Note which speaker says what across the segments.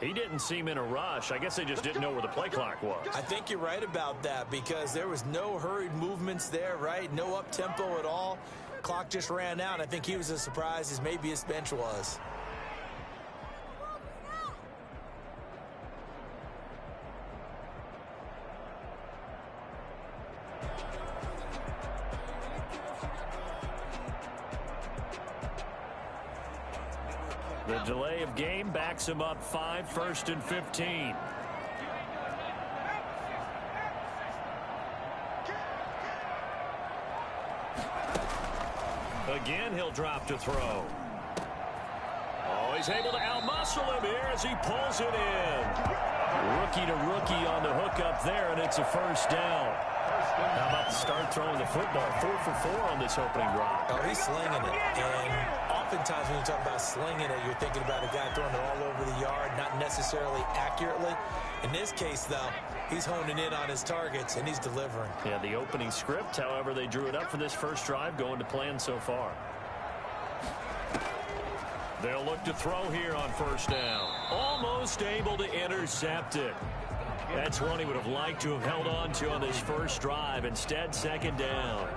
Speaker 1: He didn't seem in a rush. I guess they just didn't know where the play clock was.
Speaker 2: I think you're right about that because there was no hurried movements there, right? No up-tempo at all. Clock just ran out. I think he was as surprised as maybe his bench was.
Speaker 1: The delay of game backs him up 5, 1st and 15. Again, he'll drop to throw. Oh, he's able to outmuscle him here as he pulls it in. Rookie to rookie on the hook up there, and it's a first down. How about the start throwing the football? 4 for 4 on this opening drive.
Speaker 2: Oh, he's slinging it. And oftentimes when you talk about slinging it, you're thinking about a guy throwing it all over the yard, not necessarily accurately. In this case, though, he's honing in on his targets, and he's delivering.
Speaker 1: Yeah, the opening script, however, they drew it up for this first drive, going to plan so far. They'll look to throw here on first down. Almost able to intercept it. That's one he would have liked to have held on to on this first drive. Instead, second down.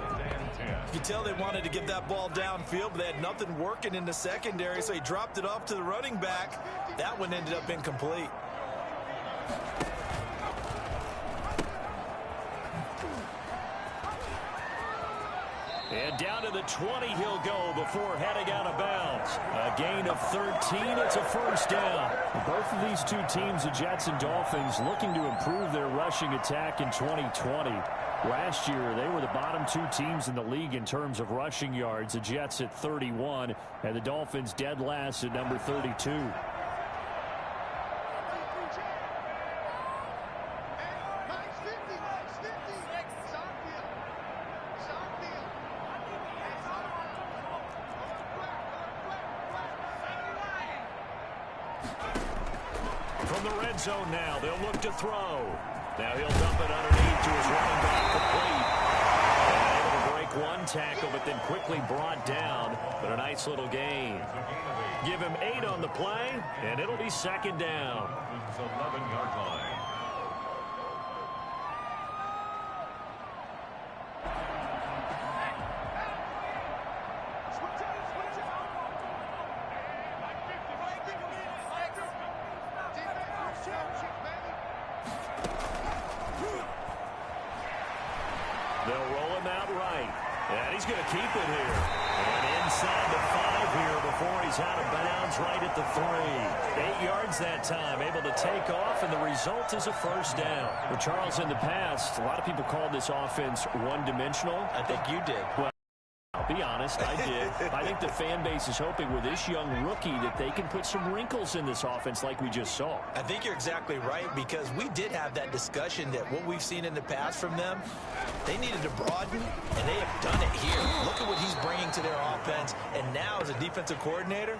Speaker 2: You could tell they wanted to get that ball downfield, but they had nothing working in the secondary, so he dropped it off to the running back. That one ended up incomplete.
Speaker 1: And down to the 20 he'll go before heading out of bounds. A gain of 13. It's a first down.
Speaker 3: Both of these two teams, the Jets and Dolphins, looking to improve their rushing attack in 2020. Last year, they were the bottom two teams in the league in terms of rushing yards. The Jets at 31, and the Dolphins dead last at number 32.
Speaker 1: From the red zone now, they'll look to throw. Now he'll dump it underneath to his running back complete. And able to break one tackle, but then quickly brought down. But a nice little gain. Give him 8 on the play, and it'll be second down.
Speaker 4: 11-yard line.
Speaker 1: They'll roll him out right. And he's going to keep it here. And inside the 5 here before he's out of bounds right at the 3. 8 yards that time, able to take off, and the result is a first down.
Speaker 3: Well, Charles, in the past, a lot of people called this offense one-dimensional.
Speaker 2: I think you did.
Speaker 3: Well, I'll be honest, I did. I think the fan base is hoping with this young rookie that they can put some wrinkles in this offense like we just saw.
Speaker 2: I think you're exactly right, because we did have that discussion that what we've seen in the past from them, they needed to broaden, and they have done it here. Look at what he's bringing to their offense, and now as a defensive coordinator,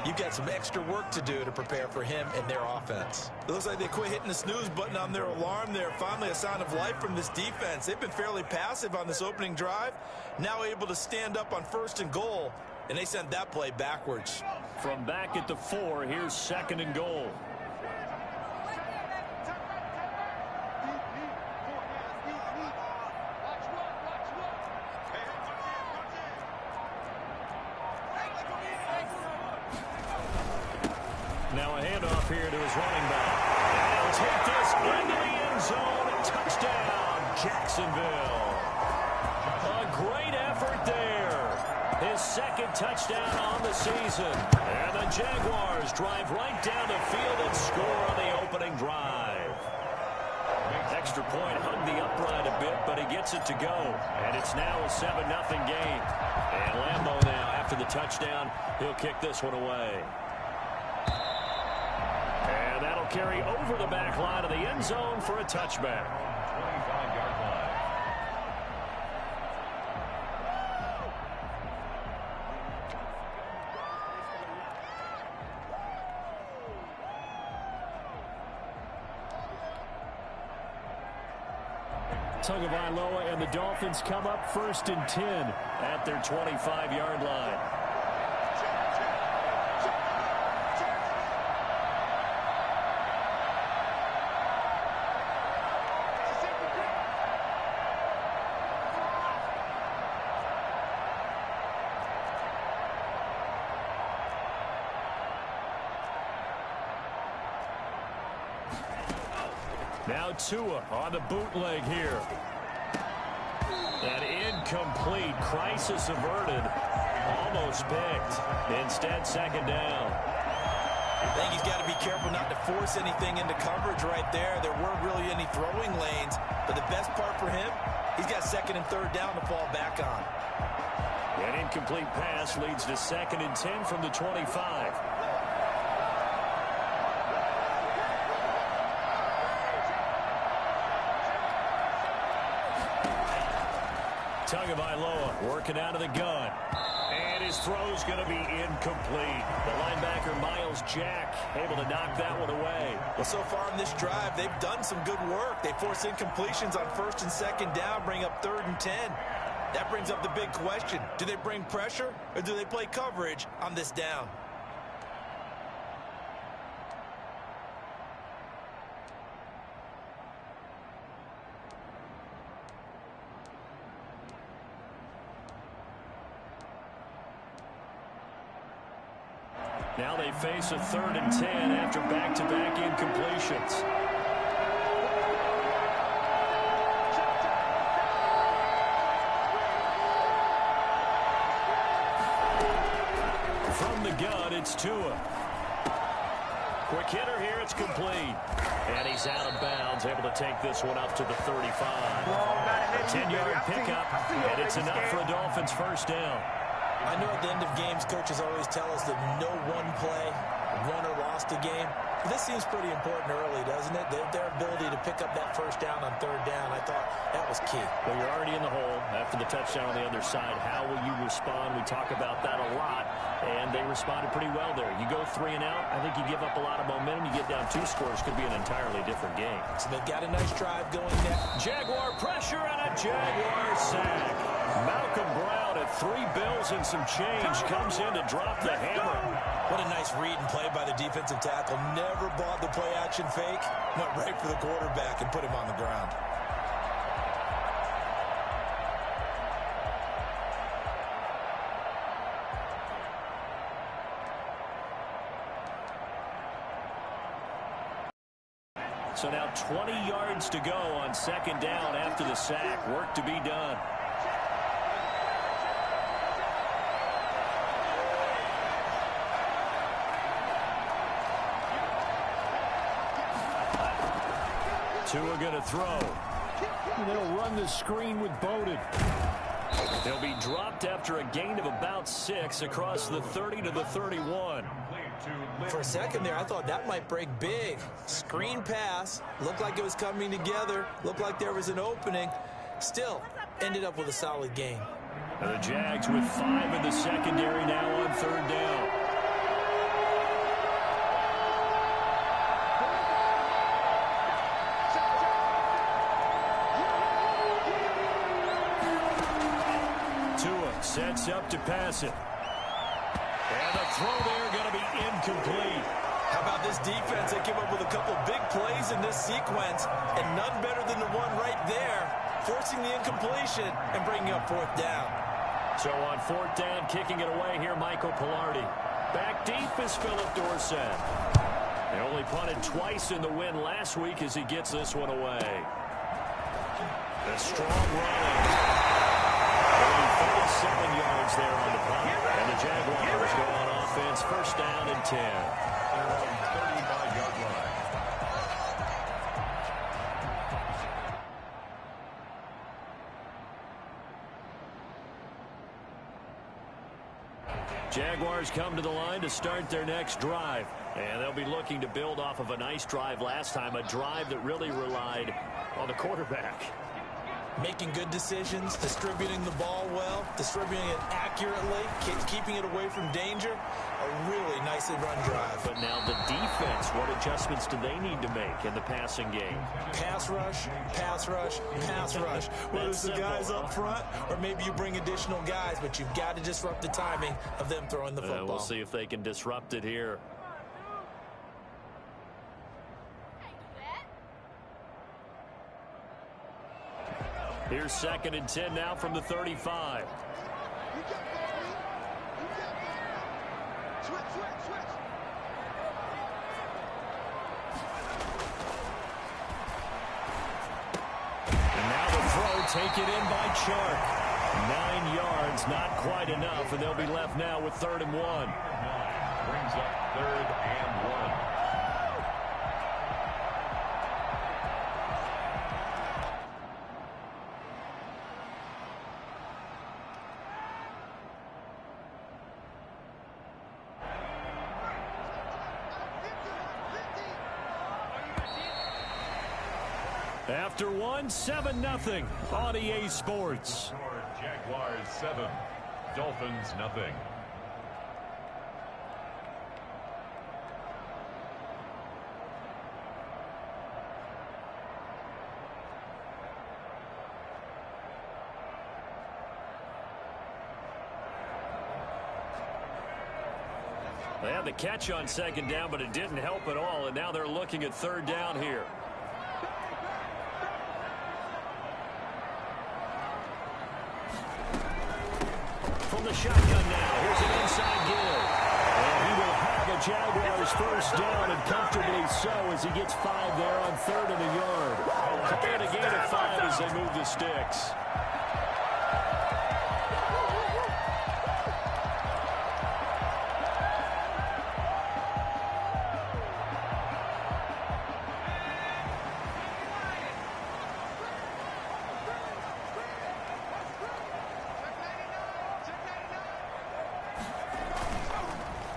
Speaker 2: you've got some extra work to do to prepare for him and their offense. It looks like they quit hitting the snooze button on their alarm there. Finally a sign of life from this defense. They've been fairly passive on this opening drive, now able to stand up on 1st and goal, and they sent that play backwards.
Speaker 1: From back at the 4, here's 2nd and goal. Now a handoff here to his running back. And he'll take this into the end zone. Touchdown, Jacksonville. A great effort there. His 2nd touchdown on the season. And the Jaguars drive right down the field and score on the opening drive. Extra point hung the upright a bit, but he gets it to go. And it's now a 7-0 game. And Lambeau now, after the touchdown, he'll kick this one away. And that'll carry over the back line of the end zone for a touchback.
Speaker 4: 25-yard line.
Speaker 3: Tagovailoa and the Dolphins come up 1st and 10
Speaker 1: at their 25-yard line.
Speaker 3: Now Tua on the bootleg here. An incomplete. Crisis averted. Almost picked. Instead, second down.
Speaker 2: I think he's got to be careful not to force anything into coverage right there. There weren't really any throwing lanes. But the best part for him, he's got second and third down to fall back on.
Speaker 3: An incomplete pass leads to 2nd and 10 from the 25. Tagovailoa working out of the gun. And his throw's going to be incomplete. The linebacker, Miles Jack, able to knock that one away.
Speaker 2: Well, so far in this drive, they've done some good work. They force incompletions on 1st and 2nd down, bring up 3rd and 10. That brings up the big question. Do they bring pressure or do they play coverage on this down?
Speaker 3: Now they face a 3rd and 10 after back-to-back incompletions. From the gun, it's Tua. Quick hitter here, it's complete. And he's out of bounds, able to take this one up to the 35. 10-yard pickup, and it's enough for a Dolphins first down.
Speaker 2: I know at the end of games, coaches always tell us that no one play won or lost a game. But this seems pretty important early, doesn't it? Their ability to pick up that first down on 3rd down, I thought that was key.
Speaker 3: Well, you're already in the hole after the touchdown on the other side. How will you respond? We talk about that a lot, and they responded pretty well there. You go 3 and out, I think you give up a lot of momentum. You get down 2 scores, could be an entirely different game.
Speaker 2: So they've got a nice drive going now.
Speaker 3: Jaguar pressure and a Jaguar sack. Malcolm Brown at 3 bills and some change comes in to drop the hammer.
Speaker 2: What a nice read and play by the defensive tackle. Never bought the play action fake. Went right for the quarterback and put him on the ground.
Speaker 3: So now 20 yards to go on 2nd down after the sack. Work to be done. Tua going to throw. And they'll run the screen with Bowden. They'll be dropped after a gain of about 6 across the 30 to the 31.
Speaker 2: For a second there, I thought that might break big. Screen pass. Looked like it was coming together. Looked like there was an opening. Still, ended up with a solid gain.
Speaker 3: And the Jags with 5 in the secondary now on 3rd down. Tua sets up to pass it. And the throw there going to be incomplete.
Speaker 2: How about this defense? They came up with a couple big plays in this sequence, and none better than the one right there, forcing the incompletion and bringing up 4th down.
Speaker 3: So on 4th down, kicking it away here, Michael Pilardi. Back deep is Philip Dorsett. They only punted twice in the win last week as he gets this one away. A strong run. 37 yards there on the punt. And the Jaguars go on offense, 1st down and 10.
Speaker 4: 35-yard line.
Speaker 3: Jaguars come to the line to start their next drive. And they'll be looking to build off of a nice drive last time, a drive that really relied on the quarterback.
Speaker 2: Making good decisions, distributing the ball well, distributing it accurately, keeping it away from danger. A really nicely run drive.
Speaker 3: But now the defense, what adjustments do they need to make in the passing game?
Speaker 2: Pass rush, pass rush, pass rush. Whether it's the guys up front or maybe you bring additional guys, but you've got to disrupt the timing of them throwing the football.
Speaker 3: We'll see if they can disrupt it here. Here's 2nd and 10 now from the 35. take it in by Chark. 9 yards, not quite enough, and they'll be left now with 3rd and 1.
Speaker 4: Brings up 3rd and 1.
Speaker 3: After 1, 7-0 on EA Sports.
Speaker 4: Jaguars 7, Dolphins nothing.
Speaker 3: They had the catch on 2nd down, but it didn't help at all, and now they're looking at 3rd down here. From the shotgun now, here's an inside give. And he will have a Jaguars 1st down, and comfortably so as he gets 5 there on 3rd and a yard. And a gain of 5 as they move the sticks.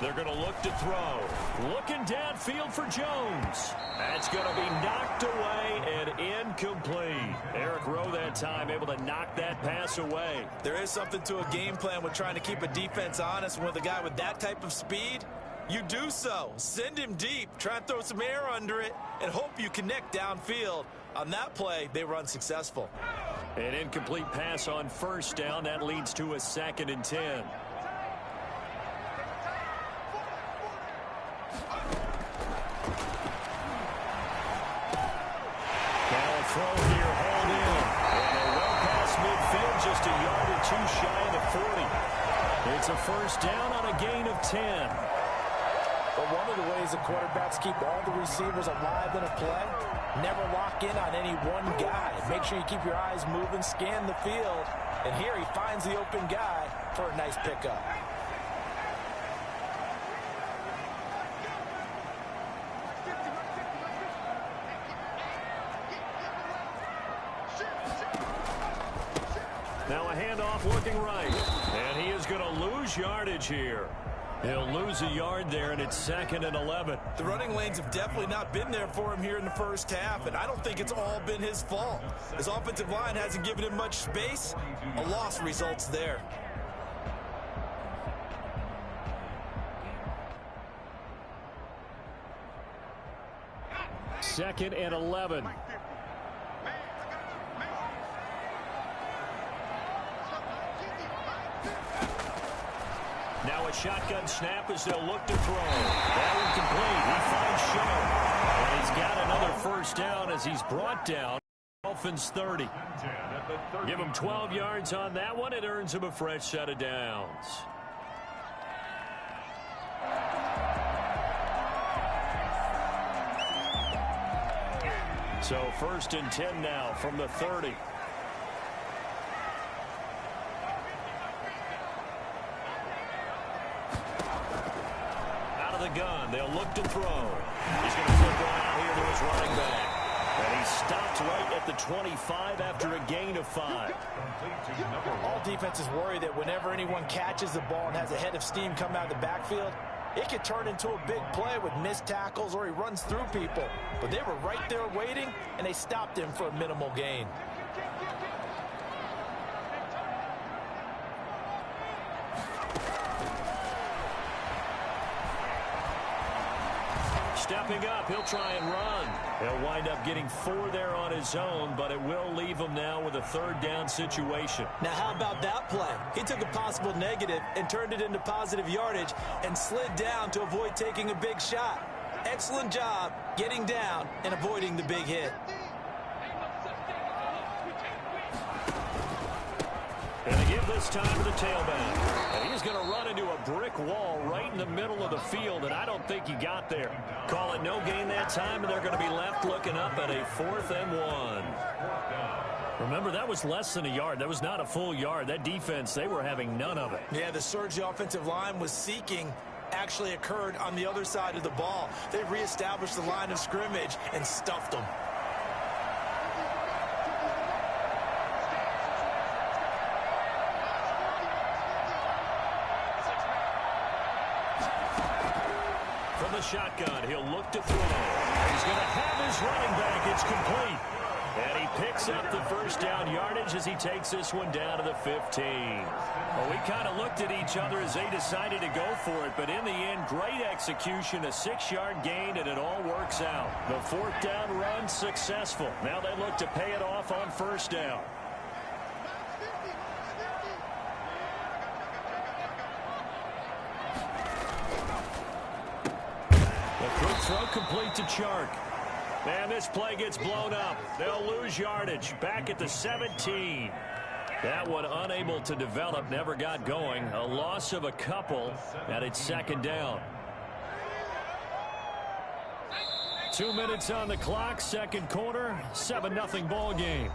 Speaker 3: They're going to look to throw. Looking downfield for Jones. That's going to be knocked away and incomplete. Eric Rowe that time able to knock that pass away.
Speaker 2: There is something to a game plan with trying to keep a defense honest. With a guy with that type of speed, you do so. Send him deep. Try and throw some air under it and hope you connect downfield. On that play, they were unsuccessful.
Speaker 3: An incomplete pass on 1st down. That leads to a 2nd and 10. Throw here, hauled in. And they're well past midfield, just a yard or 2 shy of the 40. It's a 1st down on a gain of 10.
Speaker 5: But one of the ways the quarterbacks keep all the receivers alive in a play, never lock in on any one guy. Make sure you keep your eyes moving, scan the field. And here he finds the open guy for a nice pickup.
Speaker 3: Now a handoff looking right. And he is going to lose yardage here. He'll lose a yard there, and it's 2nd and 11.
Speaker 2: The running lanes have definitely not been there for him here in the 1st half, and I don't think it's all been his fault. His offensive line hasn't given him much space. A loss results there.
Speaker 3: Second and 11. Now a shotgun snap as they'll look to throw. That one complete. He finds Show. And he's got another 1st down as he's brought down. Dolphins 30. Give him 12 yards on that one. It earns him a fresh set of downs. So 1st and 10 now from the 30. The gun. They'll look to throw. He's going to flip one out here to his running back. And he stopped right at the 25 after a gain of 5.
Speaker 5: All defenses worry that whenever anyone catches the ball and has a head of steam come out of the backfield, it could turn into a big play with missed tackles or he runs through people. But they were right there waiting, and they stopped him for a minimal gain.
Speaker 3: Stepping up, he'll try and run. He'll wind up getting 4 there on his own, but it will leave him now with a 3rd down situation.
Speaker 2: Now, how about that play? He took a possible negative and turned it into positive yardage and slid down to avoid taking a big shot. Excellent job getting down and avoiding the big hit.
Speaker 3: And they give this time to the tailback. And he's going to run into a brick wall right in the middle of the field, and I don't think he got there. Call it no gain that time, and they're going to be left looking up at a 4th and 1. Remember, that was less than a yard. That was not a full yard. That defense, they were having none of it.
Speaker 5: Yeah, the surge the offensive line was seeking actually occurred on the other side of the ball. They reestablished the line of scrimmage and stuffed them.
Speaker 3: From the shotgun, he'll look to throw. He's going to have his running back. It's complete. And he picks up the first down yardage as he takes this one down to the 15. Well, we kind of looked at each other as they decided to go for it, but in the end, great execution, a 6-yard gain, and it all works out. The 4th down run successful. Now they look to pay it off on first down. The quick throw complete to Chark. And this play gets blown up. They'll lose yardage. Back at the 17. That one unable to develop, never got going. A loss of a couple, and it's 2nd down. 2 minutes on the clock, 2nd quarter, 7-0 ball game.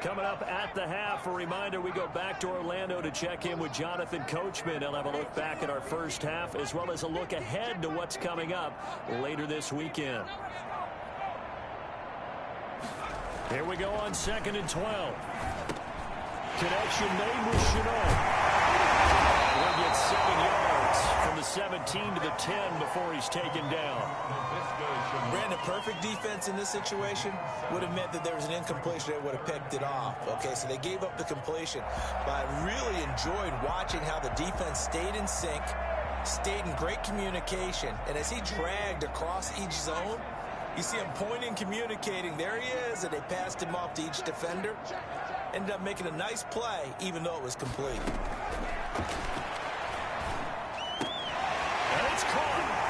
Speaker 3: Coming up at the half, a reminder, we go back to Orlando to check in with Jonathan Coachman. He'll have a look back at our first half as well as a look ahead to what's coming up later this weekend. Here we go on 2nd and 12. Connection made with Chenault. He'll get 7 yards from the 17 to the 10 before he's taken down.
Speaker 5: Brandon, perfect defense in this situation would have meant that there was an incompletion. They would have picked it off. Okay, so they gave up the completion. But I really enjoyed watching how the defense stayed in sync, stayed in great communication. And as he dragged across each zone, you see him pointing, communicating. There he is, and they passed him off to each defender. Ended up making a nice play, even though it was complete.
Speaker 3: And it's caught.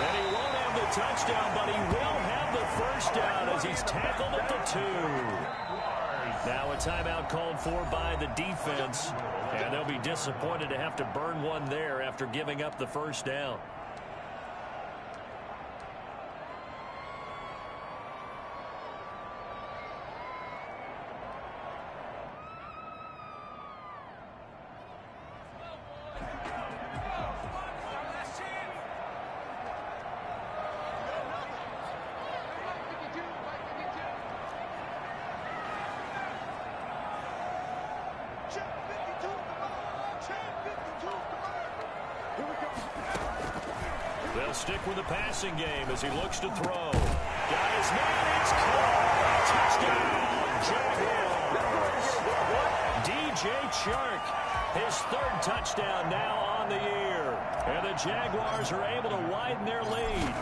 Speaker 3: And he won't have the touchdown, but he will have the first down as he's tackled at the 2. Now a timeout called for by the defense, and they'll be disappointed to have to burn one there after giving up the first down. They'll stick with the passing game as he looks to throw. Got his man, it's caught. Touchdown, Jaguars. DJ Chark, his 3rd touchdown now on the year. And the Jaguars are able to widen their lead.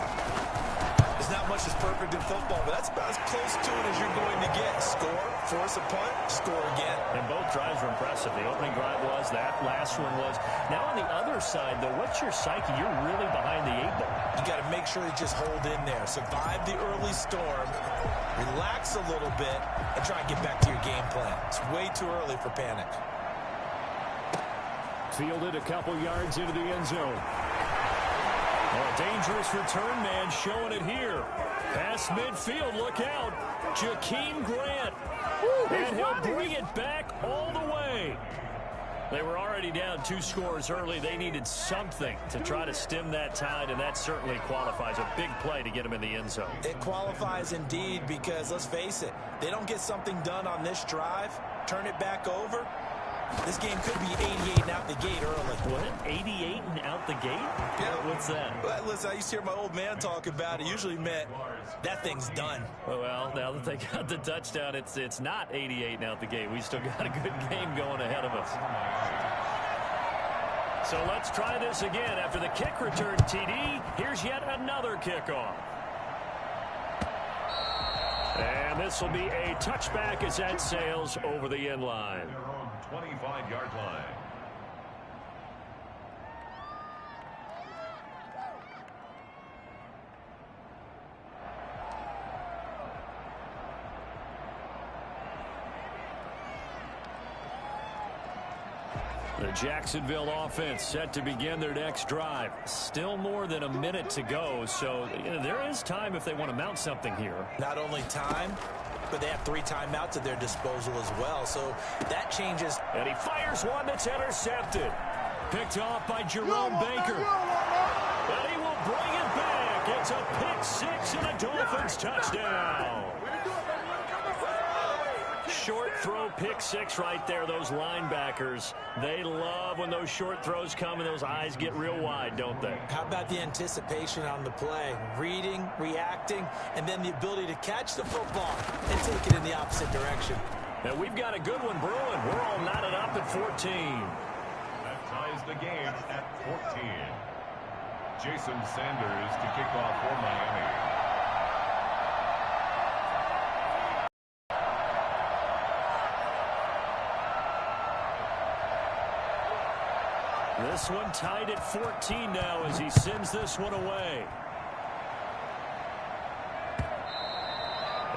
Speaker 5: There's not much that's perfect in football, but that's about as close to it as you're going to get. Score, force a punt, score again.
Speaker 3: And both drives were impressive. The opening drive was, that last one was. Now on the other side, though, what's your psyche? You're really behind the 8 ball.
Speaker 5: You got to make sure you just hold in there. Survive the early storm, relax a little bit, and try and get back to your game plan. It's way too early for panic.
Speaker 3: Fielded a couple yards into the end zone. A dangerous return man showing it here. Past midfield, look out. Jakeem Grant. And he'll bring it back all the way. They were already down 2 scores early. They needed something to try to stem that tide, and that certainly qualifies. A big play to get them in the end zone.
Speaker 5: It qualifies indeed because, let's face it, they don't get something done on this drive, turn it back over, this game could be 88 and out the gate early.
Speaker 3: What? 88 and out the gate?
Speaker 5: Yeah.
Speaker 3: What's that?
Speaker 5: Well, listen, I used to hear my old man talk about it. Usually meant that thing's done.
Speaker 3: Well, now that they got the touchdown, it's not 88 and out the gate. We still got a good game going ahead of us. So let's try this again. After the kick return TD, here's yet another kickoff. And this will be a touchback as that sails over the end line.
Speaker 4: 25-yard line.
Speaker 3: The Jacksonville offense set to begin their next drive. Still more than a minute to go, so there is time if they want to mount something here.
Speaker 2: Not only time, but they have 3 timeouts at their disposal as well, so that changes.
Speaker 3: And he fires one that's intercepted. Picked off by Jerome Baker. And he will bring it back. It's a pick 6 and a Dolphins touchdown. Short throw, pick 6 right there. Those linebackers, they love when those short throws come and those eyes get real wide, don't they?
Speaker 2: How about the anticipation on the play? Reading, reacting, and then the ability to catch the football and take it in the opposite direction.
Speaker 3: And we've got a good one brewing. We're all knotted up at 14.
Speaker 4: That ties the game at 14. Jason Sanders to kick off for Miami.
Speaker 3: This one tied at 14 now as he sends this one away.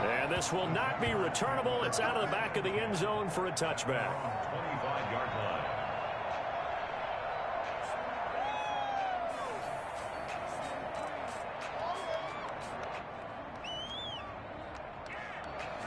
Speaker 3: And this will not be returnable. It's out of the back of the end zone for a touchback.
Speaker 4: 25-yard line.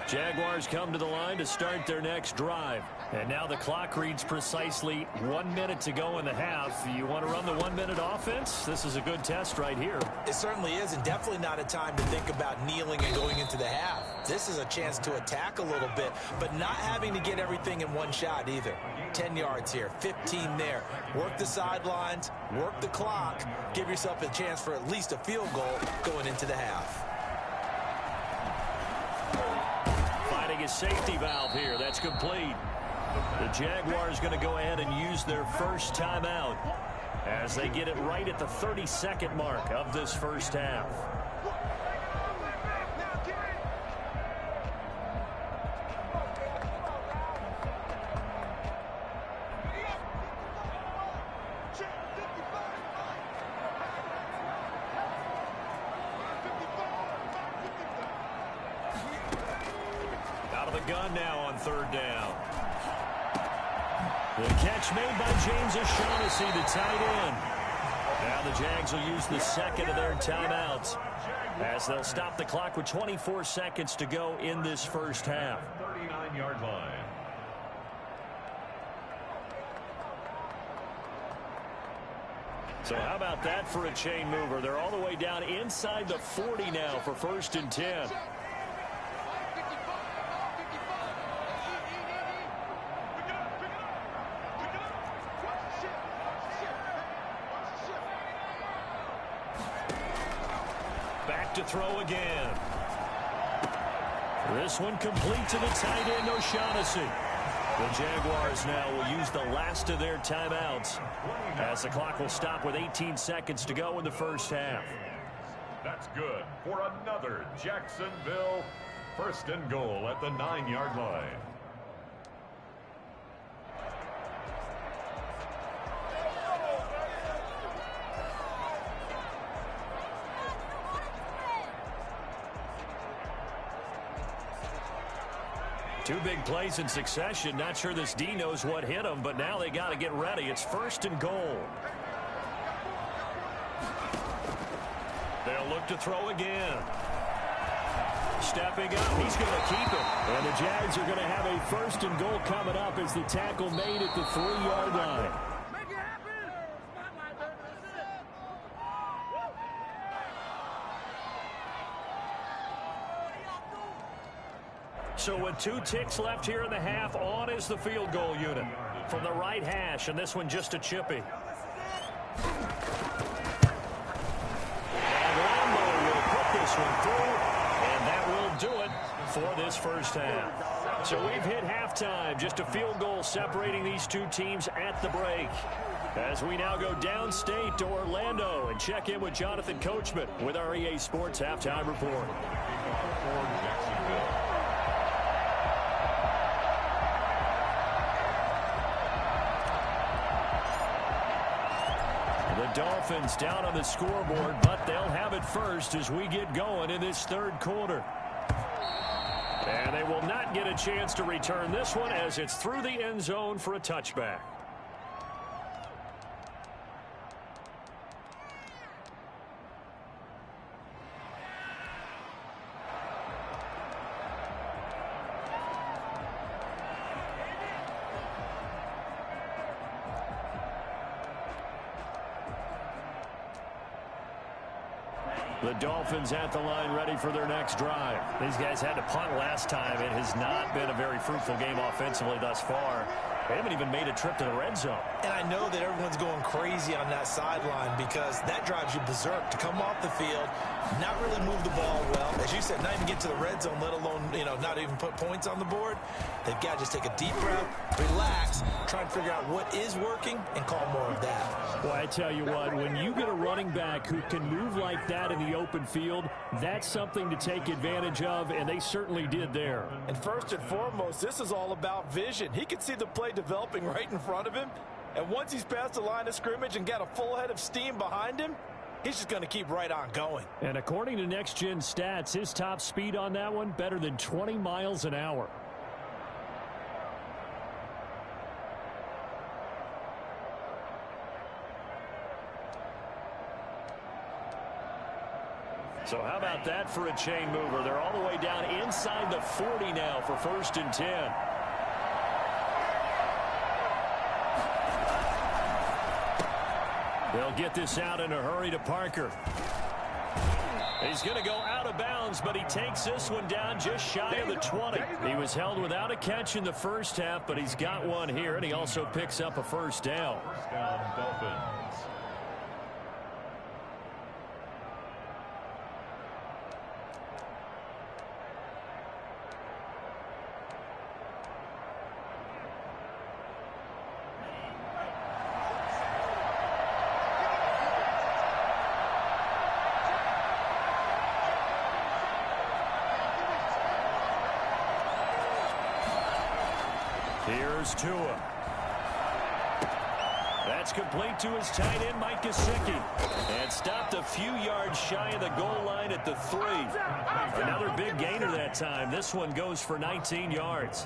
Speaker 3: Jaguars come to the line to start their next drive. And now the clock reads precisely 1 minute to go in the half. You want to run the 1 minute offense? This is a good test right here.
Speaker 2: It certainly is, and definitely not a time to think about kneeling and going into the half. This is a chance to attack a little bit, but not having to get everything in one shot either. 10 yards here, 15 there. Work the sidelines, work the clock, give yourself a chance for at least a field goal going into the half.
Speaker 3: Finding a safety valve here. That's complete. The Jaguars going to go ahead and use their first timeout as they get it right at the 30-second mark of this first half. Out of the gun now on 3rd down. The catch made by James O'Shaughnessy, the tight end. Now the Jags will use the second of their timeouts as they'll stop the clock with 24 seconds to go in this first half.
Speaker 4: 39-yard line.
Speaker 3: So how about that for a chain mover? They're all the way down inside the 40 now for 1st and 10. Back to throw again. This one complete to the tight end, O'Shaughnessy. The Jaguars now will use the last of their timeouts as the clock will stop with 18 seconds to go in the first half.
Speaker 4: That's good for another Jacksonville 1st and goal at the 9-yard line.
Speaker 3: Two big plays in succession. Not sure this D knows what hit him, but now they got to get ready. It's 1st and goal. They'll look to throw again. Stepping up, he's going to keep it. And the Jags are going to have a 1st and goal coming up as the tackle made at the 3-yard line. So with 2 ticks left here in the half, on is the field goal unit from the right hash, and this one just a chippy. And Lambo will put this one through, and that will do it for this first half. So we've hit halftime, just a field goal separating these two teams at the break. As we now go downstate to Orlando and check in with Jonathan Coachman with our EA Sports Halftime Report. The Dolphins down on the scoreboard, but they'll have it first as we get going in this 3rd quarter. And they will not get a chance to return this one as it's through the end zone for a touchback. The Dolphins at the line ready for their next drive. These guys had to punt last time. It has not been a very fruitful game offensively thus far. They haven't even made a trip to the red zone.
Speaker 5: And I know that everyone's going crazy on that sideline because that drives you berserk to come off the field, not really move the ball well. As you said, not even get to the red zone, let alone, not even put points on the board. They've got to just take a deep breath, relax, try and figure out what is working, and call more of that.
Speaker 3: Well, I tell you what, when you get a running back who can move like that in the open field, that's something to take advantage of, and they certainly did there.
Speaker 5: And first and foremost, this is all about vision. He could see the play developing right in front of him, and once he's past the line of scrimmage and got a full head of steam behind him, he's just going to keep right on going.
Speaker 3: And according to Next Gen Stats, his top speed on that one, better than 20 miles an hour. So how about that for a chain mover? They're all the way down inside the 40 now for 1st and 10. They'll get this out in a hurry to Parker. He's going to go out of bounds, but he takes this one down just shy of the 20. He was held without a catch in the first half, but he's got one here, and he also picks up a first down.
Speaker 4: First down, Dolphins.
Speaker 3: Here's Tua. That's complete to his tight end, Mike Gesicki. And stopped a few yards shy of the goal line at the 3. Another big gainer that time. This one goes for 19 yards.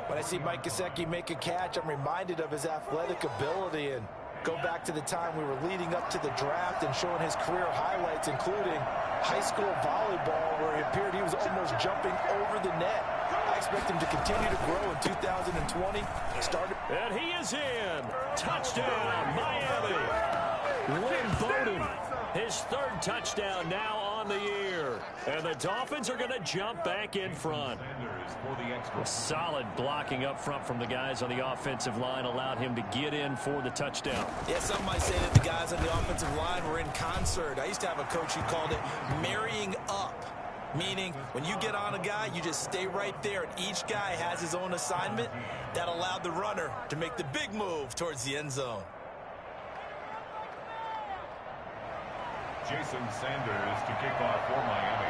Speaker 5: When I see Mike Gesicki make a catch, I'm reminded of his athletic ability, and go back to the time we were leading up to the draft and showing his career highlights, including high school volleyball, where it appeared he was almost jumping over the net. I expect him to continue to grow in 2020.
Speaker 3: And he is in. Touchdown, Miami. Lynn Bowden, his 3rd touchdown now on the year. And the Dolphins are going to jump back in front. Solid blocking up front from the guys on the offensive line allowed him to get in for the touchdown.
Speaker 5: Yeah, some might say that the guys on the offensive line were in concert. I used to have a coach who called it marrying up. Meaning, when you get on a guy, you just stay right there, and each guy has his own assignment. That allowed the runner to make the big move towards the end zone.
Speaker 4: Jason Sanders to kick off for Miami.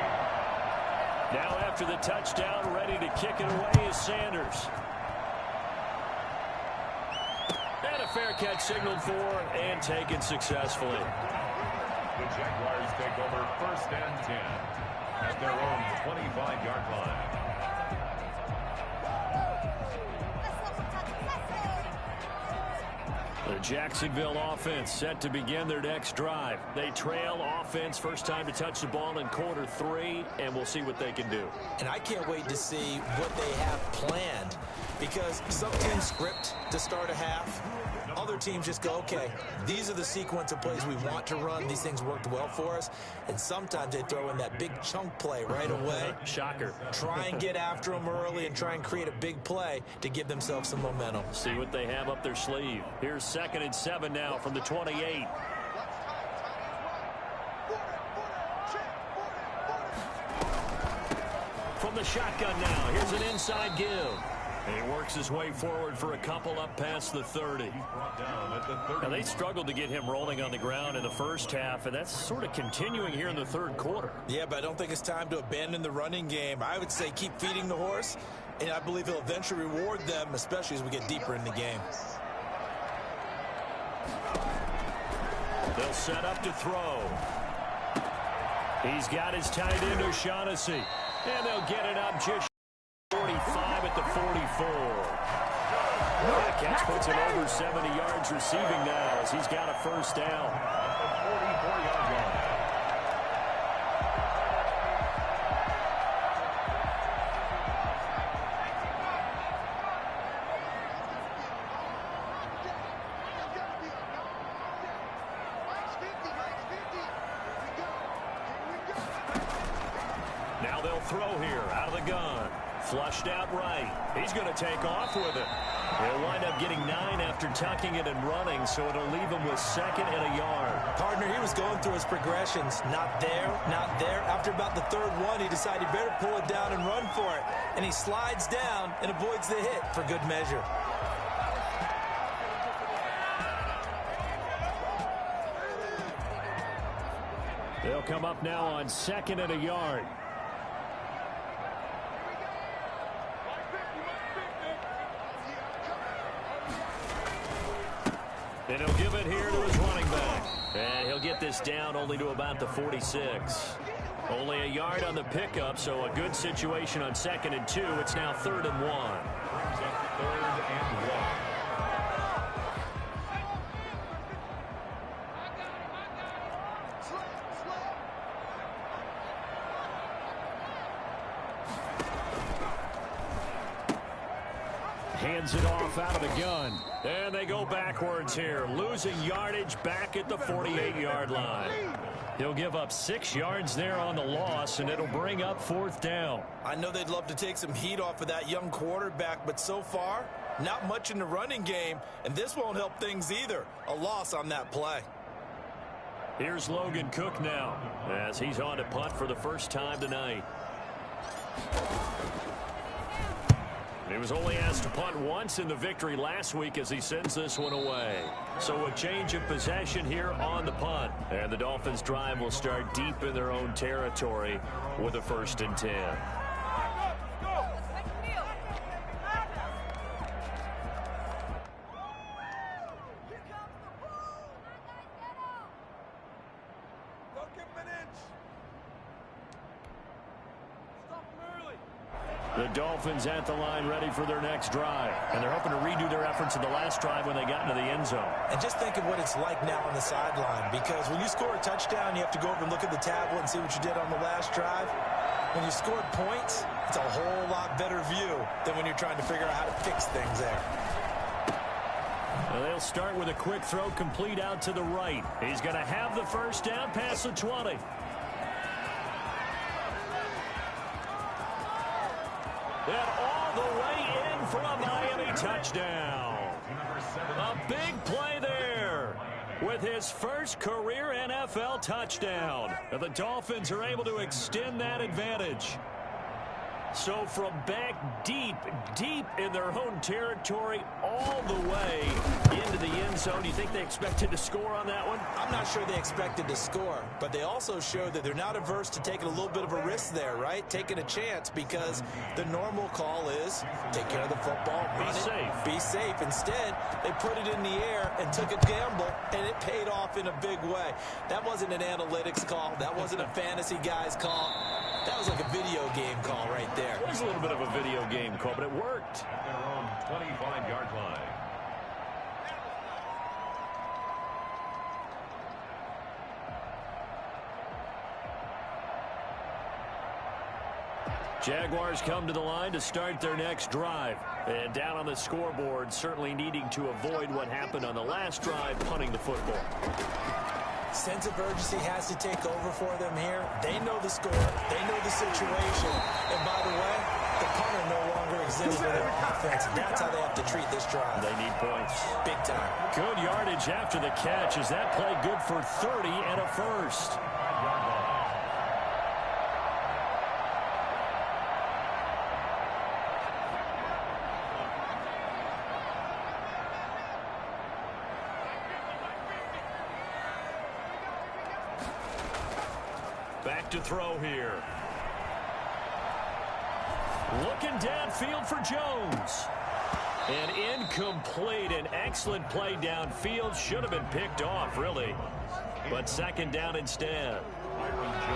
Speaker 3: Now after the touchdown, ready to kick it away is Sanders. And a fair catch signaled for and taken successfully.
Speaker 4: The Jaguars take over 1st and 10. At their own 25-yard line.
Speaker 3: The Jacksonville offense set to begin their next drive. They trail offense, first time to touch the ball in quarter 3, and we'll see what they can do.
Speaker 5: And I can't wait to see what they have planned, because some teams script to start a half. Other teams just go, okay, these are the sequence of plays we want to run. These things worked well for us. And sometimes they throw in that big chunk play right away.
Speaker 3: Shocker.
Speaker 5: Try and get after them early and try and create a big play to give themselves some momentum.
Speaker 3: See what they have up their sleeve. Here's 2nd and 7 now from the 28. From the shotgun now, here's an inside give. And he works his way forward for a couple up past the 30. Now, they struggled to get him rolling on the ground in the first half, and that's sort of continuing here in the 3rd quarter.
Speaker 5: Yeah, but I don't think it's time to abandon the running game. I would say keep feeding the horse, and I believe he'll eventually reward them, especially as we get deeper in the game.
Speaker 3: They'll set up to throw. He's got his tight end, O'Shaughnessy, and they'll get it up just 45 at the 44. That catch puts him over 70 yards receiving now as he's got a first down.
Speaker 4: At the 44-yard line.
Speaker 1: Now they'll throw here out of the gun. Flushed out right. He's going to take off with it. He'll wind up getting 9 after tucking it and running, so it'll leave him with 2nd and a yard.
Speaker 5: Partner, he was going through his progressions. Not there, not there. After about the 3rd one, he decided he better pull it down and run for it. And he slides down and avoids the hit for good measure.
Speaker 3: They'll come up now on 2nd and a yard.
Speaker 1: And he'll give it here to his running back. And he'll get this down only to about the 46. Only a yard on the pickup, so a good situation on 2nd and 2. It's now 3rd and 1.
Speaker 4: 3rd and 1.
Speaker 3: Hands it off out of the gun.
Speaker 1: And they go backwards here, losing yardage back at the 48-yard line. He'll give up 6 yards there on the loss, and it'll bring up 4th down.
Speaker 5: I know they'd love to take some heat off of that young quarterback, but so far, not much in the running game, and this won't help things either. A loss on that play.
Speaker 1: Here's Logan Cook now, as he's on to punt for the first time tonight. He was only asked to punt once in the victory last week as he sends this one away. So a change of possession here on the punt. And the Dolphins' drive will start deep in their own territory with a 1st and 10.
Speaker 3: The Dolphins at the line ready for their next drive. And they're hoping to redo their efforts in the last drive when they got into the end zone.
Speaker 5: And just think of what it's like now on the sideline, because when you score a touchdown, you have to go over and look at the tablet and see what you did on the last drive. When you scored points, it's a whole lot better view than when you're trying to figure out how to fix things there.
Speaker 3: Well, they'll start with a quick throw complete out to the right. He's going to have the 1st down past the 20.
Speaker 1: And all the way in for a Miami touchdown. A big play there with his first career NFL touchdown. And the Dolphins are able to extend that advantage. So from back deep in their own territory all the way into the end zone, do you think they expected to score on that one?
Speaker 5: I'm not sure they expected to score, but they also showed that they're not averse to taking a little bit of a risk there, right? Taking a chance, because the normal call is take care of the football, run it, be safe. Instead, they put it in the air and took a gamble, and it paid off in a big way. That wasn't an analytics call. That wasn't a fantasy guy's call. That was like a video game call right there.
Speaker 1: It was a little bit of a video game call, but it worked.
Speaker 4: At their own 25-yard line.
Speaker 3: Jaguars come to the line to start their next drive. And down on the scoreboard, certainly needing to avoid what happened on the last drive, punting the football.
Speaker 5: Sense of urgency has to take over for them here. They know the score. They know the situation. And by the way, the punter no longer exists for their offense. That's how they have to treat this drive.
Speaker 3: They need points.
Speaker 5: Big time.
Speaker 3: Good yardage after the catch. Is that play good for 30 and a 1st?
Speaker 1: Back to throw here. Looking downfield for Jones. And incomplete. An excellent play downfield. Should have been picked off, really. But 2nd down instead.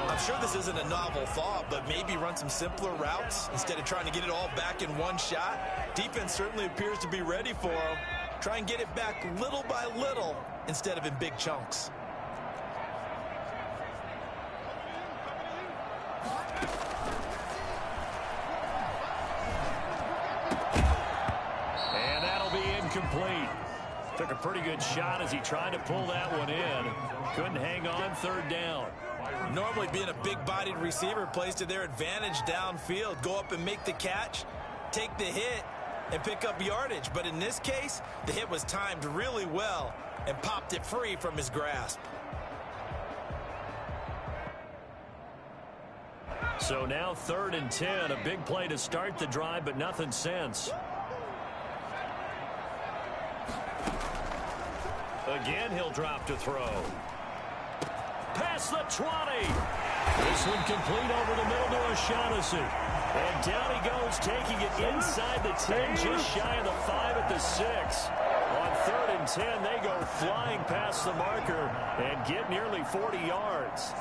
Speaker 5: I'm sure this isn't a novel thought, but maybe run some simpler routes instead of trying to get it all back in one shot. Defense certainly appears to be ready for them. Try and get it back little by little instead of in big chunks.
Speaker 3: Took a pretty good shot as he tried to pull that one in. Couldn't hang on, third down.
Speaker 2: Normally being a big-bodied receiver plays to their advantage downfield. Go up and make the catch, take the hit, and pick up yardage. But in this case, the hit was timed really well and popped it free from his grasp.
Speaker 3: So now 3rd and 10. A big play to start the drive, but nothing since. Again, he'll drop to throw. Past the 20. This one complete over the middle to O'Shaughnessy. And down he goes, taking it inside the 10, just shy of the 5 at the 6. On 3rd and 10, they go flying past the marker and get nearly 40 yards.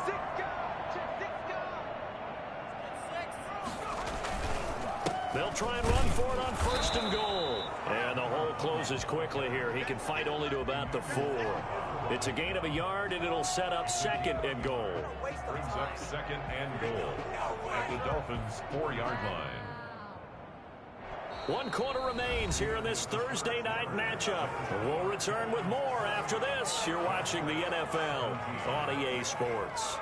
Speaker 3: They'll try and run for it on 1st and goal. And the hole closes quickly here. He can fight only to about the 4. It's a gain of a yard, and it'll set up 2nd and goal.
Speaker 4: Brings up 2nd and goal at the Dolphins' 4-yard line.
Speaker 3: 1 quarter remains here in this Thursday night matchup. We'll return with more after this. You're watching the NFL on EA Sports.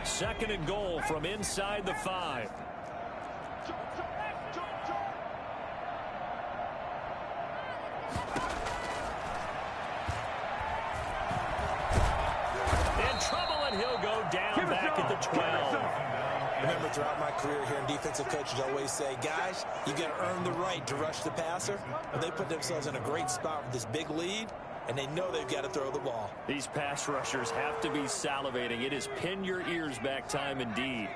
Speaker 3: Second and goal from inside the 5. In trouble, and he'll go down back at the 12.
Speaker 2: Remember, throughout my career here in defensive coaches always say, guys, you got to earn the right to rush the passer. And they put themselves in a great spot with this big lead, and they know they've got to throw the ball.
Speaker 3: These pass rushers have to be salivating. It is pin your ears back time indeed.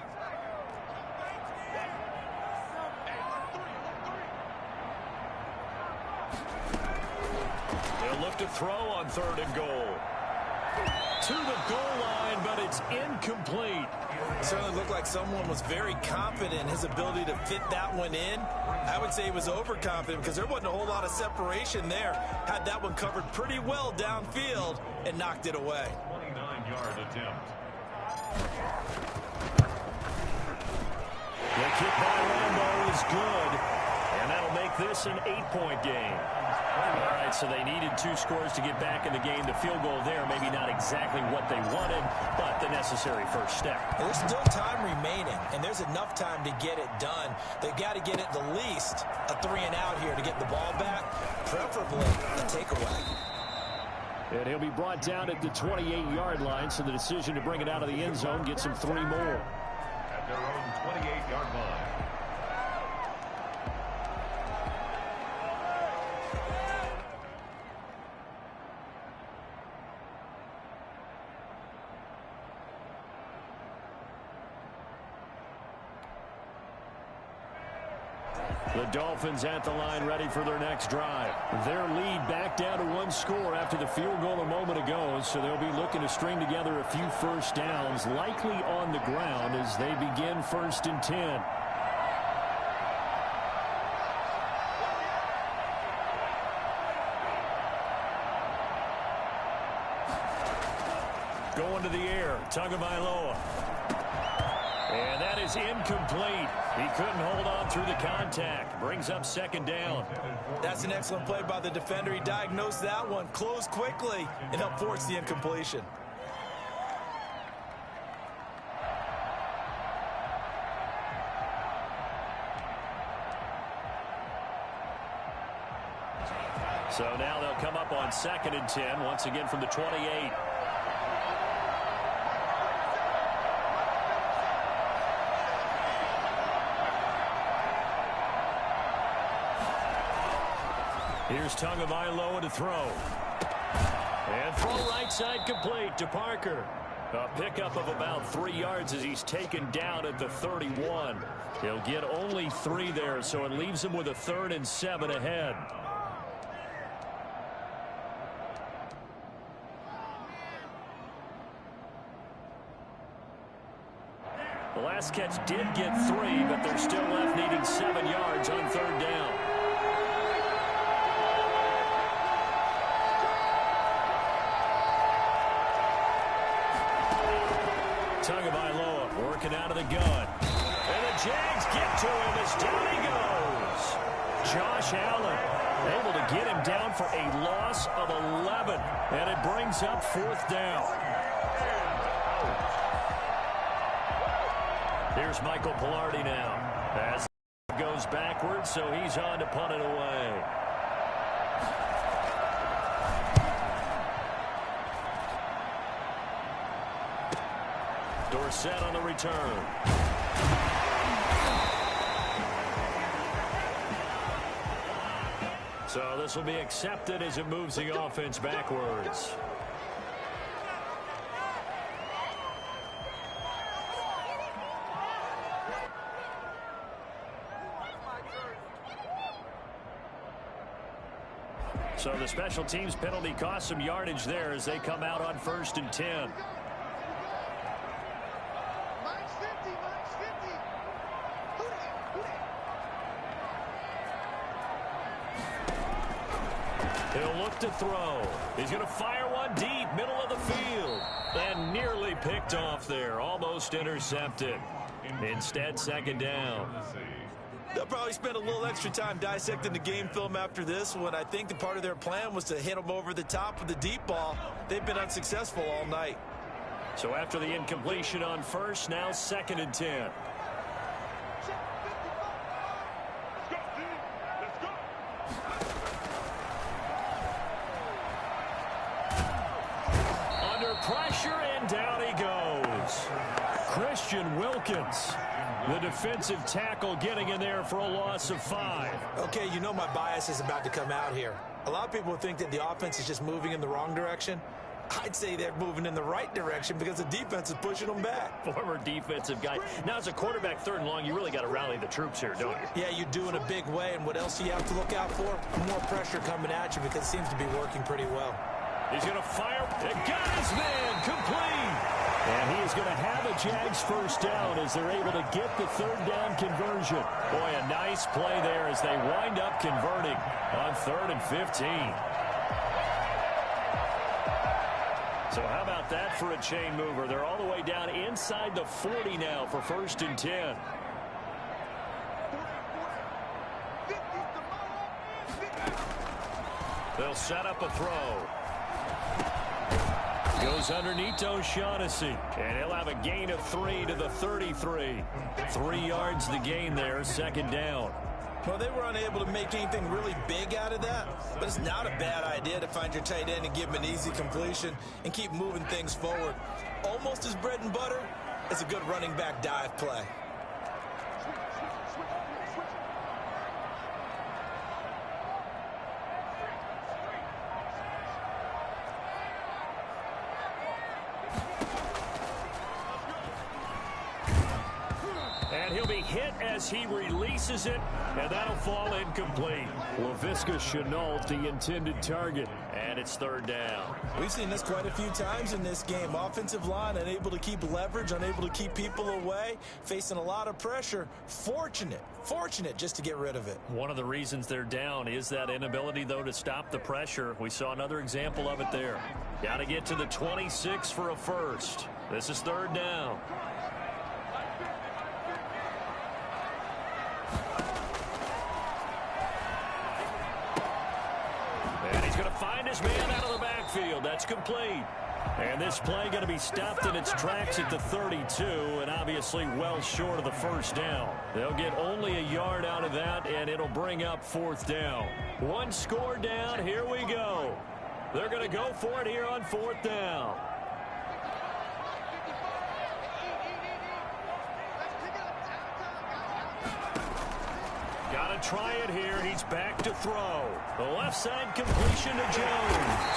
Speaker 3: They'll look to throw on 3rd and goal. To the goal line, but it's incomplete.
Speaker 2: It certainly looked like someone was very confident in his ability to fit that one in. I would say he was overconfident because there wasn't a whole lot of separation there. Had that one covered pretty well downfield and knocked it away.
Speaker 4: 29-yard attempt.
Speaker 3: The kick by Rambo is good, and that'll make this an 8-point game. All right, so they needed 2 scores to get back in the game. The field goal there, maybe not exactly what they wanted, but the necessary first step.
Speaker 2: There's still time remaining, and there's enough time to get it done. They've got to get it the least a 3-and-out here to get the ball back, preferably a takeaway.
Speaker 3: And he'll be brought down at the 28-yard line, so the decision to bring it out of the end zone gets him 3 more.
Speaker 4: At their own 28-yard line.
Speaker 3: The Dolphins at the line ready for their next drive. Their lead back down to 1 score after the field goal a moment ago, so they'll be looking to string together a few first downs, likely on the ground as they begin 1st and 10. Going to the air, Tagovailoa. And that is incomplete. He couldn't hold on through the contact. Brings up 2nd down.
Speaker 2: That's an excellent play by the defender. He diagnosed that one, closed quickly, and helped force the incompletion.
Speaker 3: So now they'll come up on 2nd and 10, once again from the 28. Here's Tagovailoa to throw. And throw right side complete to Parker. A pickup of about 3 yards as he's taken down at the 31. He'll get only 3 there, so it leaves him with a 3rd and 7 ahead. The last catch did get 3, but they're still left needing 7 yards on 3rd down. Tagovailoa working out of the gun. And the Jags get to him as down he goes. Josh Allen able to get him down for a loss of 11. And it brings up 4th down. Here's Michael Pilardi now. As it goes backwards, so he's on to punt it away. Dorsett on the return. So this will be accepted as it moves the offense backwards. So the special teams penalty cost some yardage there as they come out on 1st and 10. He'll look to throw. He's going to fire one deep, middle of the field. And nearly picked off there. Almost intercepted. Instead, 2nd down.
Speaker 2: They'll probably spend a little extra time dissecting the game film after this one. I think the part of their plan was to hit them over the top with the deep ball. They've been unsuccessful all night.
Speaker 3: So after the incompletion on 1st, now 2nd and 10. Pressure, and down he goes. Christian Wilkins, the defensive tackle, getting in there for a loss of 5.
Speaker 2: Okay, you know my bias is about to come out here. A lot of people think that the offense is just moving in the wrong direction. I'd say they're moving in the right direction because the defense is pushing them back.
Speaker 3: Former defensive guy. Now, as a quarterback, 3rd and long, you really got to rally the troops here, don't you?
Speaker 2: Yeah, you do in a big way. And what else do you have to look out for? More pressure coming at you because it seems to be working pretty well.
Speaker 3: He's going to fire. It got his man complete. And he is going to have a Jags 1st down as they're able to get the 3rd down conversion. Boy, a nice play there as they wind up converting on 3rd and 15. So how about that for a chain mover? They're all the way down inside the 40 now for 1st and 10. They'll set up a throw. Goes underneath O'Shaughnessy, and he'll have a gain of 3 to the 33. 3 yards the gain there, 2nd down.
Speaker 2: Well, they were unable to make anything really big out of that, but it's not a bad idea to find your tight end and give him an easy completion and keep moving things forward. Almost as bread and butter as a good running back dive play.
Speaker 3: And he'll be hit as he releases it, and that'll fall incomplete. Laviska Shenault, the intended target, and it's 3rd down.
Speaker 2: We've seen this quite a few times in this game. Offensive line unable to keep leverage, unable to keep people away, facing a lot of pressure. Fortunate just to get rid of it.
Speaker 3: One of the reasons they're down is that inability, though, to stop the pressure. We saw another example of it there. Got to get to the 26 for a 1st. This is 3rd down. And he's going to find his man out of the backfield. That's complete. And this play going to be stopped in its tracks at the 32, and obviously well short of the 1st down. They'll get only a yard out of that, and it'll bring up 4th down. 1 score down. Here we go. They're going to go for it here on 4th down. Got to try it here. He's back to throw. The left side completion to Jones.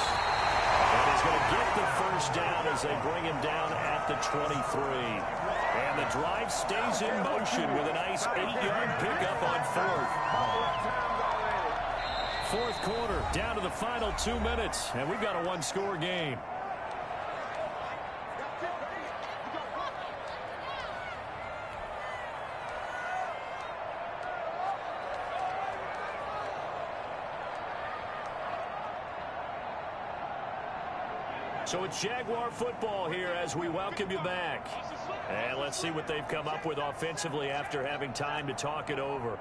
Speaker 3: And he's going to get the 1st down as they bring him down at the 23. And the drive stays in motion with a nice 8-yard pickup on 4th. 4th quarter, down to the final 2 minutes, and we've got a 1-score game. So it's Jaguar football here as we welcome you back. And let's see what they've come up with offensively after having time to talk it over.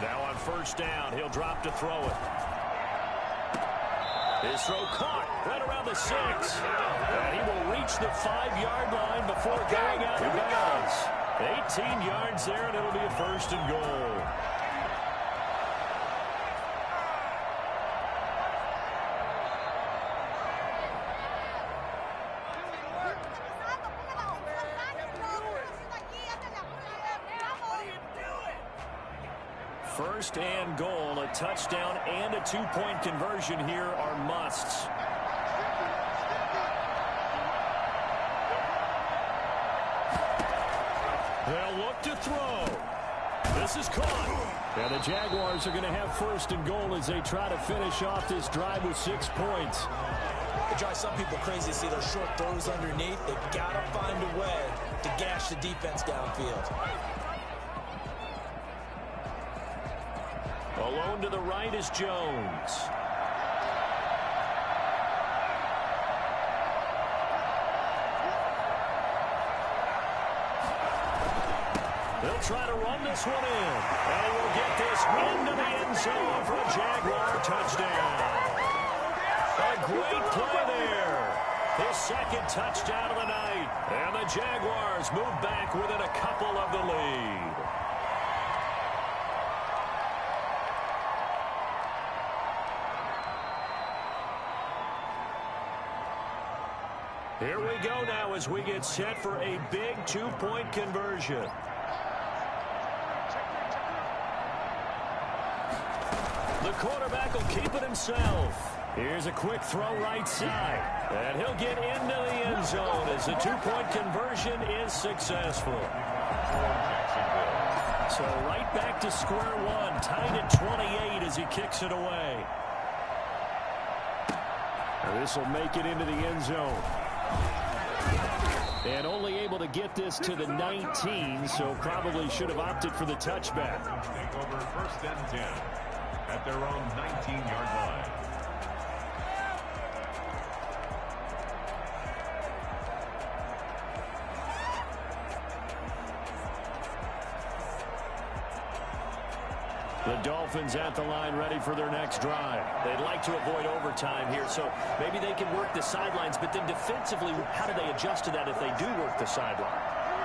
Speaker 3: Now on first down, he'll drop to throw it. His throw caught right around the 6. And he will reach the 5-yard line before going out of bounds. 18 yards there, and it'll be a first and goal. First and goal, a touchdown and a 2-point conversion here are musts. They'll look to throw. This is caught. And the Jaguars are going to have first and goal as they try to finish off this drive with 6 points.
Speaker 5: It drives some people crazy to see those short throws underneath. They've got to find a way to gash the defense downfield.
Speaker 3: Alone to the right is Jones. They'll try to run this one in. And he will get this into the end zone for a Jaguar touchdown. A great play there. His second touchdown of the night. And the Jaguars move back within a couple of the lead. Here we go now as we get set for a big 2-point conversion. The quarterback will keep it himself. Here's a quick throw right side. And he'll get into the end zone as the 2-point conversion is successful. So right back to square one, tied at 28 as he kicks it away. This will make it into the end zone. And only able to get this to the 19, so probably should have opted for the touchback.
Speaker 4: Take over first and 10 at their own 19-yard line.
Speaker 3: The Dolphins at the line ready for their next drive. They'd like to avoid overtime here, so maybe they can work the sidelines, but then defensively, how do they adjust to that if they do work the sideline?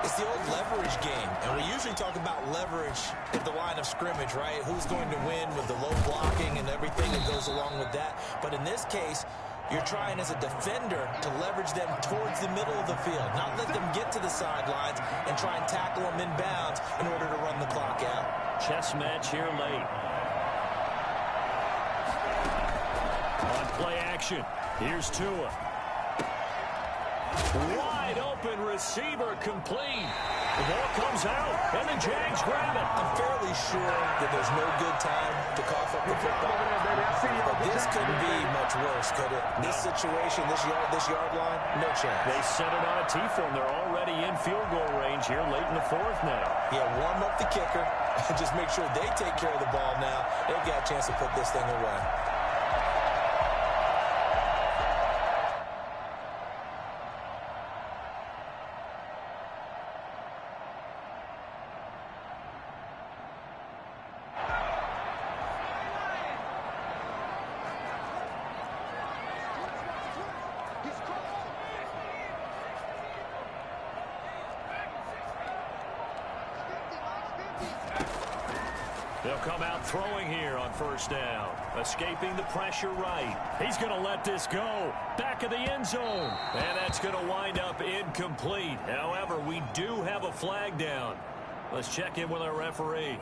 Speaker 5: It's the old leverage game, and we usually talk about leverage at the line of scrimmage, right? Who's going to win with the low blocking and everything that goes along with that. But in this case, you're trying as a defender to leverage them towards the middle of the field, not let them get to the sidelines and try and tackle them inbounds in order to run the clock out.
Speaker 3: Chess match here late. On play action, here's Tua. Wide open receiver complete. The ball comes out, and the Jags grab it.
Speaker 5: I'm fairly sure that there's no good time to cough up the football. But this couldn't be much worse, could it? This situation, this yard line, no chance.
Speaker 3: They set it on a T-form. They're already in field goal range here late in the 4th now.
Speaker 5: Yeah, warm up the kicker. Just make sure they take care of the ball now. They've got a chance to put this thing away.
Speaker 3: They'll come out throwing here on first down. Escaping the pressure right. He's going to let this go. Back of the end zone. And that's going to wind up incomplete. However, we do have a flag down. Let's check in with our referee.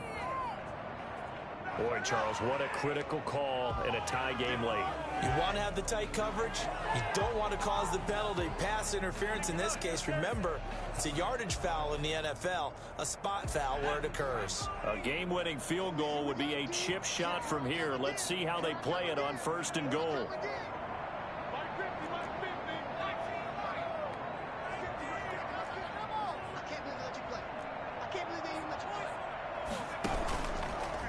Speaker 3: Boy, Charles, what a critical call in a tie game late.
Speaker 5: You want to have the tight coverage. You don't want to cause the penalty. Pass interference in this case. Remember, it's a yardage foul in the NFL, a spot foul where it occurs.
Speaker 3: A game-winning field goal would be a chip shot from here. Let's see how they play it on first and goal.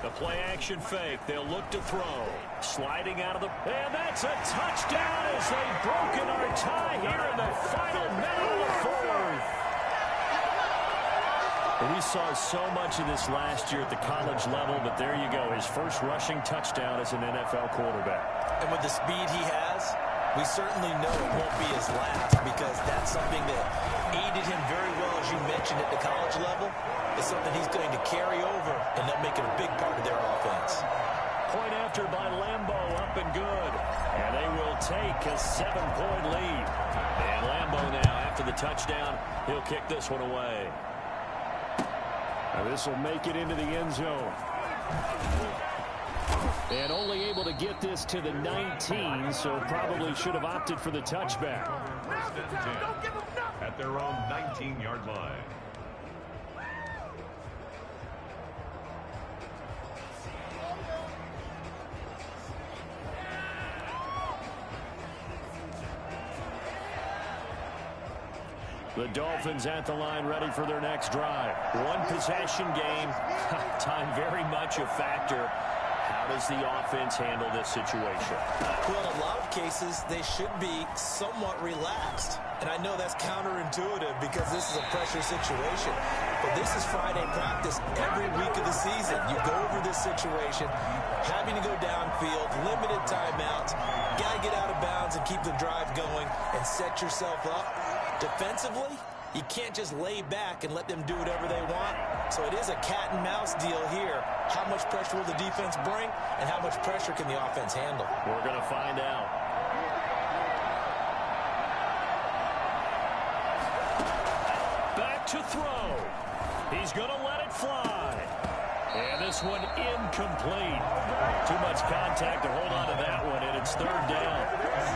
Speaker 3: The
Speaker 1: Play action fake. They'll look to throw. Sliding out of the... And that's a touchdown as they've broken our tie here in the final minute of the fourth. We saw so much of this last year at the college level, but there you go. His first rushing touchdown as an NFL quarterback. And with the speed he has, we certainly know it won't be his last, because that's something that aided him very well, as you mentioned, at the college level. It's something he's going to carry over, and they'll make it a big part of their offense. Point after by Lambo, up and good. And they will take a 7-point lead. And Lambo now, after the touchdown, he'll kick this one away.
Speaker 3: Now this will make it into the end zone. And only able to get this to the 19, so probably should have opted for the touchback.
Speaker 4: First and 10 at their own 19-yard line.
Speaker 3: The Dolphins at the line, ready for their next drive.
Speaker 1: One possession game. Time very much a factor. How does the offense handle this situation?
Speaker 2: Well, in a lot of cases, they should be somewhat relaxed. And I know that's counterintuitive because this is a pressure situation. But this is Friday practice every week of the season. You go over this situation, having to go downfield, limited timeouts, got to get out of bounds and keep the drive going and set yourself up. Defensively, you can't just lay back and let them do whatever they want. So it is a cat and mouse deal here. How much pressure will the defense bring, and how much pressure can the offense handle?
Speaker 1: We're going to find out. Back to throw. He's going to let it fly. And this one incomplete. Too much contact to hold on to that one, and it's third down.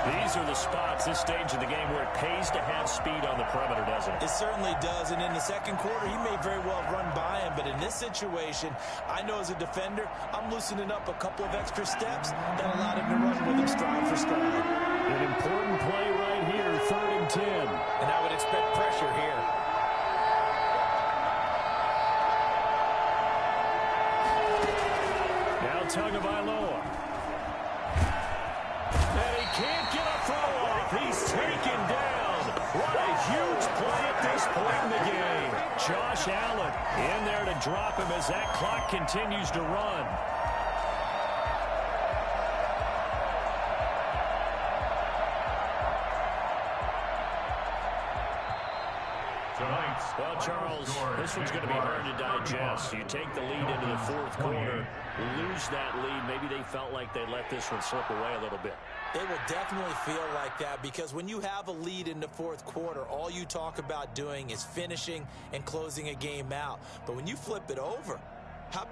Speaker 1: These are the spots, this stage of the game, where it pays to have speed on the perimeter, doesn't it?
Speaker 2: It certainly does, and in the second quarter, he may very well run by him, but in this situation, I know as a defender, I'm loosening up a couple of extra steps that allowed him to run with him stride for stride.
Speaker 3: An important play right here, 3rd and 10.
Speaker 2: And I would expect pressure here.
Speaker 3: Tagovailoa. And he can't get a throw off. He's taken down. What a huge play at this point in the game. Josh Allen in there to drop him as that clock continues to run. Well, Charles, this one's going to be hard to digest. You take the lead into the fourth quarter, lose that lead. Maybe they felt like they let this one slip away a little bit.
Speaker 2: They will definitely feel like that, because when you have a lead in the fourth quarter, all you talk about doing is finishing and closing a game out. But when you flip it over, how about